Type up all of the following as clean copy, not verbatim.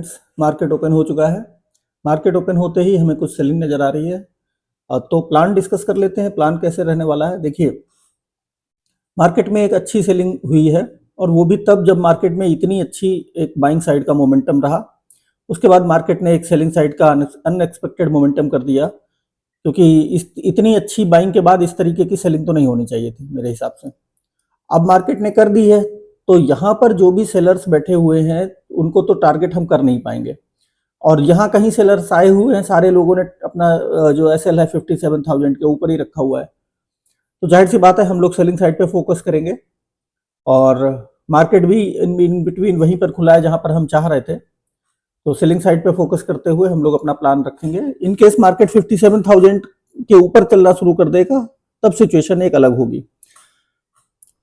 Friends, market open हो चुका है। मार्केट ओपन होते ही हमें कुछ सेलिंग नज़र आ रही है। तो प्लान डिस्कस कर लेते हैं, प्लान कैसे रहने वाला है। देखिए, मार्केट में एक अच्छी सेलिंग हुई है और वो भी तब जब मार्केट में इतनी अच्छी एक बाइंग साइड का मोमेंटम रहा। उसके बाद मार्केट ने एक सेलिंग साइड का अनएक्सपेक्टेड मोमेंटम कर दिया, क्योंकि इस इतनी अच्छी बाइंग के बाद इस तरीके की सेलिंग तो नहीं होनी चाहिए थी मेरे हिसाब से। अब मार्केट ने कर दी है, तो यहाँ पर जो भी सेलर्स बैठे हुए हैं उनको तो टारगेट हम कर नहीं पाएंगे। और यहाँ कहीं सेलर्स आए हुए हैं, सारे लोगों ने अपना जो एसएल है 57,000 के ऊपर ही रखा हुआ है, तो जाहिर सी बात है हम लोग सेलिंग साइड पे फोकस करेंगे। और मार्केट भी इन बिटवीन वहीं पर खुला है जहां पर हम चाह रहे थे, तो सेलिंग साइड पे फोकस करते हुए हम लोग अपना प्लान रखेंगे। इन केस मार्केट 57,000 के ऊपर चलना शुरू कर देगा, तब सिचुएशन एक अलग होगी।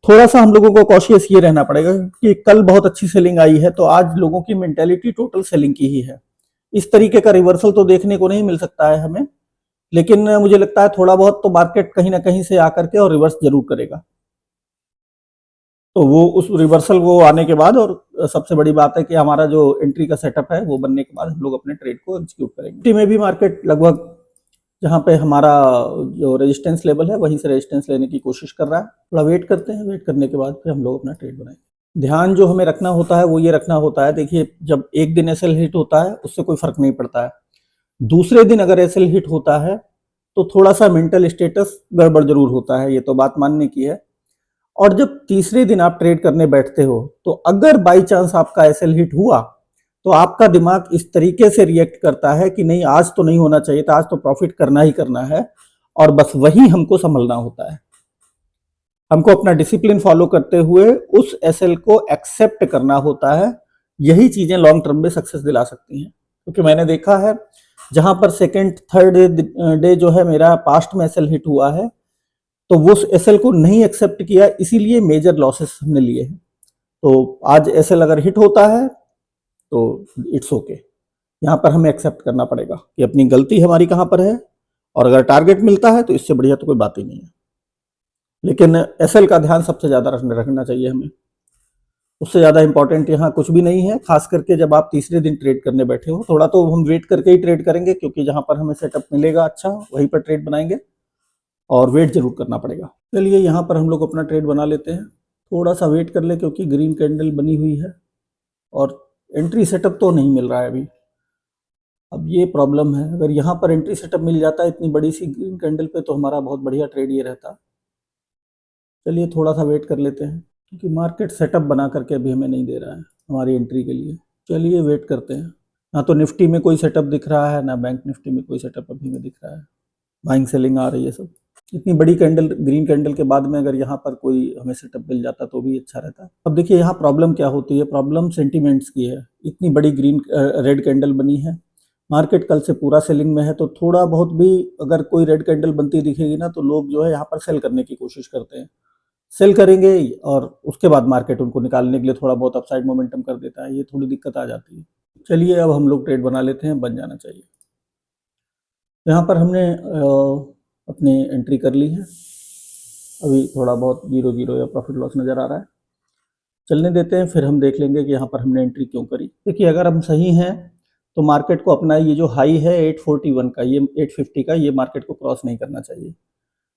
थोड़ा सा हम लोगों को कॉशियस ये रहना पड़ेगा कि कल बहुत अच्छी सेलिंग आई है, तो आज लोगों की मेंटेलिटी टोटल सेलिंग की ही है। इस तरीके का रिवर्सल तो देखने को नहीं मिल सकता है हमें, लेकिन मुझे लगता है थोड़ा बहुत तो मार्केट कहीं ना कहीं से आकर के और रिवर्स जरूर करेगा। तो वो उस रिवर्सल को आने के बाद, और सबसे बड़ी बात है कि हमारा जो एंट्री का सेटअप है वो बनने के बाद हम लोग अपने ट्रेड को एग्जीक्यूट करेंगे। निफ्टी में भी मार्केट लगभग जहां पे हमारा जो रेजिस्टेंस लेवल है वहीं से रेजिस्टेंस लेने की कोशिश कर रहा है। थोड़ा वेट करते हैं, वेट करने के बाद फिर हम लोग अपना ट्रेड बनाएंगे। ध्यान जो हमें रखना होता है वो ये रखना होता है, देखिए, जब एक दिन एसएल हिट होता है उससे कोई फर्क नहीं पड़ता है। दूसरे दिन अगर एसएल हिट होता है तो थोड़ा सा मेंटल स्टेटस गड़बड़ जरूर होता है, ये तो बात मानने की है। और जब तीसरे दिन आप ट्रेड करने बैठते हो, तो अगर बाई चांस आपका एसएल हिट हुआ तो आपका दिमाग इस तरीके से रिएक्ट करता है कि नहीं, आज तो नहीं होना चाहिए था, आज तो प्रॉफिट करना ही करना है, और बस वही हमको संभलना होता है। हमको अपना डिसिप्लिन फॉलो करते हुए उस एसएल को एक्सेप्ट करना होता है। यही चीजें लॉन्ग टर्म में सक्सेस दिला सकती हैं, क्योंकि मैंने देखा है जहां पर सेकेंड थर्ड डे जो है मेरा पास्ट में एसएल हिट हुआ है, तो वो एसएल को नहीं एक्सेप्ट किया, इसीलिए मेजर लॉसेस हमने लिए हैं। तो आज एसएल अगर हिट होता है तो इट्स ओके, यहाँ पर हमें एक्सेप्ट करना पड़ेगा कि अपनी गलती हमारी कहाँ पर है, और अगर टारगेट मिलता है तो इससे बढ़िया तो कोई बात ही नहीं है। लेकिन एसएल का ध्यान सबसे ज्यादा रखना चाहिए हमें, उससे ज्यादा इंपॉर्टेंट यहाँ कुछ भी नहीं है। खास करके जब आप तीसरे दिन ट्रेड करने बैठे हो, थोड़ा तो हम वेट करके ही ट्रेड करेंगे, क्योंकि जहां पर हमें सेटअप मिलेगा अच्छा वहीं पर ट्रेड बनाएंगे, और वेट जरूर करना पड़ेगा। चलिए यहाँ पर हम लोग अपना ट्रेड बना लेते हैं। थोड़ा सा वेट कर ले, क्योंकि ग्रीन कैंडल बनी हुई है और एंट्री सेटअप तो नहीं मिल रहा है अभी। अब ये प्रॉब्लम है, अगर यहाँ पर एंट्री सेटअप मिल जाता है इतनी बड़ी सी ग्रीन कैंडल पे, तो हमारा बहुत बढ़िया ट्रेड ये रहता। चलिए थोड़ा सा वेट कर लेते हैं, क्योंकि मार्केट सेटअप बना करके अभी हमें नहीं दे रहा है हमारी एंट्री के लिए। चलिए वेट करते हैं। ना तो निफ्टी में कोई सेटअप दिख रहा है, ना बैंक निफ्टी में कोई सेटअप अभी में दिख रहा है। बाइंग सेलिंग आ रही है सब। इतनी बड़ी कैंडल, ग्रीन कैंडल के बाद में अगर यहाँ पर कोई हमें सेटअप मिल जाता तो भी अच्छा रहता। अब देखिए यहाँ प्रॉब्लम क्या होती है, प्रॉब्लम सेंटीमेंट्स की है। इतनी बड़ी ग्रीन रेड कैंडल बनी है, मार्केट कल से पूरा सेलिंग में है, तो थोड़ा बहुत भी अगर कोई रेड कैंडल बनती दिखेगी ना, तो लोग जो है यहाँ पर सेल करने की कोशिश करते हैं, सेल करेंगे, और उसके बाद मार्केट उनको निकालने के लिए थोड़ा बहुत अपसाइड मोमेंटम कर देता है। ये थोड़ी दिक्कत आ जाती है। चलिए अब हम लोग ट्रेड बना लेते हैं, बन जाना चाहिए। यहाँ पर हमने अपनी एंट्री कर ली है। अभी थोड़ा बहुत 0-0 या प्रॉफिट लॉस नज़र आ रहा है, चलने देते हैं, फिर हम देख लेंगे कि यहाँ पर हमने एंट्री क्यों करी। देखिए अगर हम सही हैं तो मार्केट को अपना ये जो हाई है 841 का, ये 850 का, ये मार्केट को क्रॉस नहीं करना चाहिए।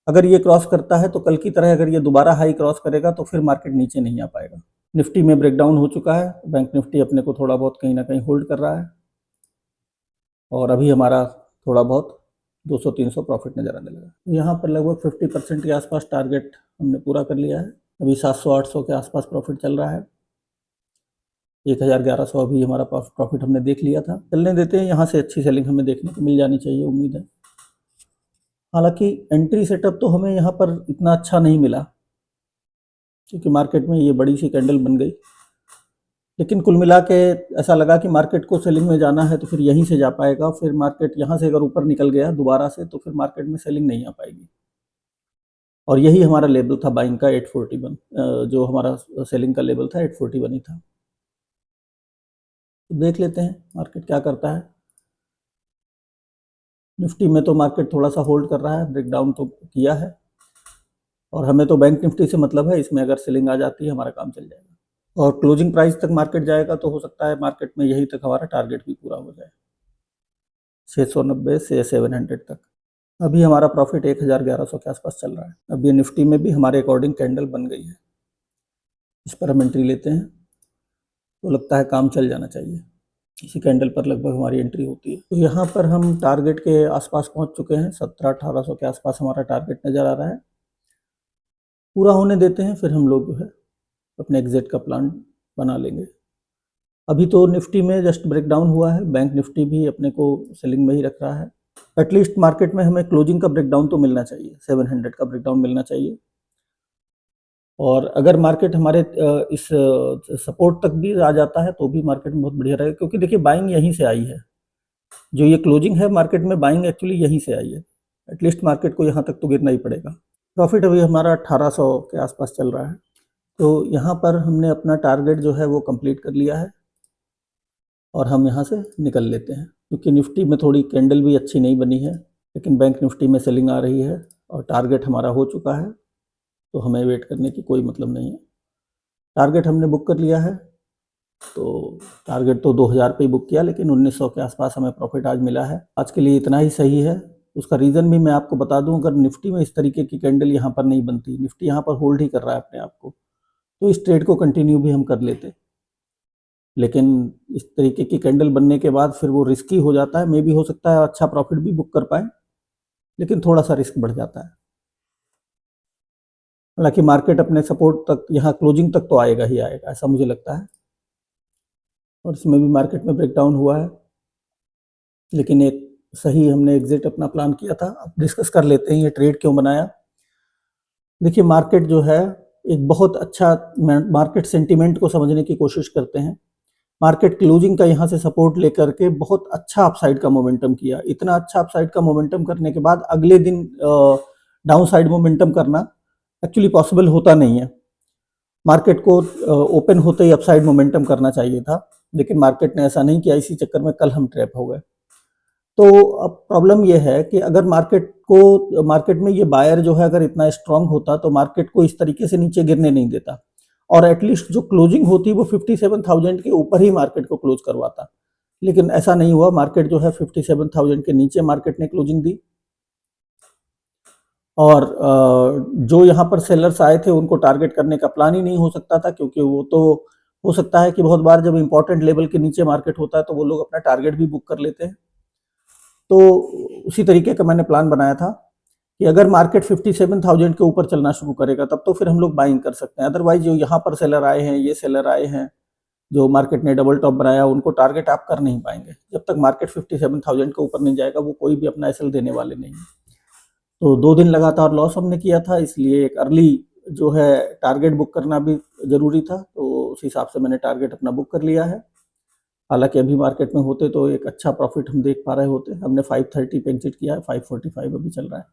अगर ये क्रॉस करता है तो कल की तरह अगर ये दोबारा हाई क्रॉस करेगा तो फिर मार्केट नीचे नहीं आ पाएगा। निफ्टी में ब्रेकडाउन हो चुका है, बैंक निफ्टी अपने को थोड़ा बहुत कहीं ना कहीं होल्ड कर रहा है, और अभी हमारा थोड़ा बहुत 200-300 प्रॉफिट नज़र आने लगा। यहाँ पर लगभग 50% के आसपास टारगेट हमने पूरा कर लिया है। अभी 700-800 के आसपास प्रॉफिट चल रहा है। 1011 अभी हमारा प्रॉफिट हमने देख लिया था। चलने देते हैं, यहाँ से अच्छी सेलिंग हमें देखने को मिल जानी चाहिए, उम्मीद है। हालांकि एंट्री सेटअप तो हमें यहाँ पर इतना अच्छा नहीं मिला, क्योंकि मार्केट में ये बड़ी सी कैंडल बन गई, लेकिन कुल मिला के ऐसा लगा कि मार्केट को सेलिंग में जाना है तो फिर यहीं से जा पाएगा। फिर मार्केट यहाँ से अगर ऊपर निकल गया दोबारा से, तो फिर मार्केट में सेलिंग नहीं आ पाएगी, और यही हमारा लेवल था बाइंग का 841। जो हमारा सेलिंग का लेवल था 841 ही था। तो देख लेते हैं मार्केट क्या करता है। निफ्टी में तो मार्केट थोड़ा सा होल्ड कर रहा है, ब्रेकडाउन तो किया है, और हमें तो बैंक निफ्टी से मतलब है, इसमें अगर सेलिंग आ जाती है हमारा काम चल जाएगा। और क्लोजिंग प्राइस तक मार्केट जाएगा तो हो सकता है मार्केट में यहीं तक हमारा टारगेट भी पूरा हो जाए, 690 से 700 तक। अभी हमारा प्रॉफिट 1100 के आसपास चल रहा है। अब ये निफ्टी में भी हमारे अकॉर्डिंग कैंडल बन गई है, इस पर हम एंट्री लेते हैं तो लगता है काम चल जाना चाहिए। इसी कैंडल पर लगभग हमारी एंट्री होती है। तो यहाँ पर हम टारगेट के आसपास पहुँच चुके हैं, 1700-1800 के आसपास हमारा टारगेट नज़र आ रहा है। पूरा होने देते हैं, फिर हम लोग जो है अपने एग्जिट का प्लान बना लेंगे। अभी तो निफ्टी में जस्ट ब्रेकडाउन हुआ है, बैंक निफ्टी भी अपने को सेलिंग में ही रख रहा है। एटलीस्ट मार्केट में हमें क्लोजिंग का ब्रेकडाउन तो मिलना चाहिए, 700 का ब्रेकडाउन मिलना चाहिए। और अगर मार्केट हमारे इस सपोर्ट तक भी आ जाता है तो भी मार्केट में बहुत बढ़िया रहेगा, क्योंकि देखिए बाइंग यहीं से आई है। जो ये क्लोजिंग है मार्केट में, बाइंग एक्चुअली यहीं से आई है। एटलीस्ट मार्केट को यहाँ तक तो गिरना ही पड़ेगा। प्रॉफिट अभी हमारा 1800 के आसपास चल रहा है। तो यहाँ पर हमने अपना टारगेट जो है वो कंप्लीट कर लिया है और हम यहाँ से निकल लेते हैं, क्योंकि निफ्टी में थोड़ी कैंडल भी अच्छी नहीं बनी है, लेकिन बैंक निफ्टी में सेलिंग आ रही है और टारगेट हमारा हो चुका है, तो हमें वेट करने की कोई मतलब नहीं है। टारगेट हमने बुक कर लिया है, तो टारगेट तो 2000 पे ही बुक किया, लेकिन 1900 के आसपास हमें प्रॉफिट आज मिला है। आज के लिए इतना ही सही है। उसका रीज़न भी मैं आपको बता दूं, अगर निफ्टी में इस तरीके की कैंडल यहाँ पर नहीं बनती, निफ्टी यहाँ पर होल्ड ही कर रहा है अपने आप को, तो इस ट्रेड को कंटिन्यू भी हम कर लेते। लेकिन इस तरीके की कैंडल बनने के बाद फिर वो रिस्की हो जाता है। मे भी हो सकता है अच्छा प्रॉफिट भी बुक कर पाए, लेकिन थोड़ा सा रिस्क बढ़ जाता है। हालांकि मार्केट अपने सपोर्ट तक, यहाँ क्लोजिंग तक तो आएगा ही आएगा, ऐसा मुझे लगता है। और इसमें भी मार्केट में ब्रेकडाउन हुआ है, लेकिन एक सही हमने एग्जिट अपना प्लान किया था। अब डिस्कस कर लेते हैं ये ट्रेड क्यों बनाया। देखिए मार्केट जो है एक बहुत अच्छा, मार्केट सेंटीमेंट को समझने की कोशिश करते हैं। मार्केट क्लोजिंग का यहाँ से सपोर्ट लेकर के बहुत अच्छा अपसाइड का मोमेंटम किया। इतना अच्छा अपसाइड का मोमेंटम करने के बाद अगले दिन डाउन साइड मोमेंटम करना एक्चुअली पॉसिबल होता नहीं है। मार्केट को ओपन होते ही अपसाइड मोमेंटम करना चाहिए था, लेकिन मार्केट ने ऐसा नहीं किया। इसी चक्कर में कल हम ट्रैप हो गए। तो अब प्रॉब्लम यह है कि अगर मार्केट में ये बायर जो है अगर इतना स्ट्रांग होता तो मार्केट को इस तरीके से नीचे गिरने नहीं देता, और एटलीस्ट जो क्लोजिंग होती वो 57,000 के ऊपर ही मार्केट को क्लोज करवाता। लेकिन ऐसा नहीं हुआ। मार्केट जो है 57,000 के नीचे मार्केट ने क्लोजिंग दी, और जो यहाँ पर सेलर्स आए थे उनको टारगेट करने का प्लान ही नहीं हो सकता था, क्योंकि वो तो हो सकता है कि बहुत बार जब इंपॉर्टेंट लेवल के नीचे मार्केट होता है तो वो लोग अपना टारगेट भी बुक कर लेते हैं। तो उसी तरीके का मैंने प्लान बनाया था कि अगर मार्केट 57,000 के ऊपर चलना शुरू करेगा तब तो फिर हम लोग बाइंग कर सकते हैं। अदरवाइज जो यहाँ पर सेलर आए हैं, ये सेलर आए हैं जो मार्केट ने डबल टॉप बनाया, उनको टारगेट आप कर नहीं पाएंगे। जब तक मार्केट 57,000 के ऊपर नहीं जाएगा वो कोई भी अपना एसएल देने वाले नहीं है। तो 2 दिन लगातार लॉस हमने किया था, इसलिए एक अर्ली जो है टारगेट बुक करना भी ज़रूरी था। तो उस हिसाब से मैंने टारगेट अपना बुक कर लिया है। हालांकि अभी मार्केट में होते तो एक अच्छा प्रॉफिट हम देख पा रहे होते। हमने 530 पे एग्जिट किया है, 545 अभी चल रहा है।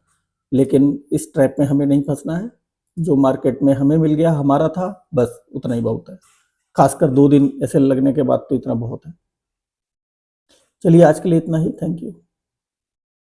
लेकिन इस ट्रैप में हमें नहीं फंसना है। जो मार्केट में हमें मिल गया हमारा था, बस उतना ही बहुत है। खासकर 2 दिन ऐसे लगने के बाद तो इतना बहुत है। चलिए आज के लिए इतना ही। Thank you.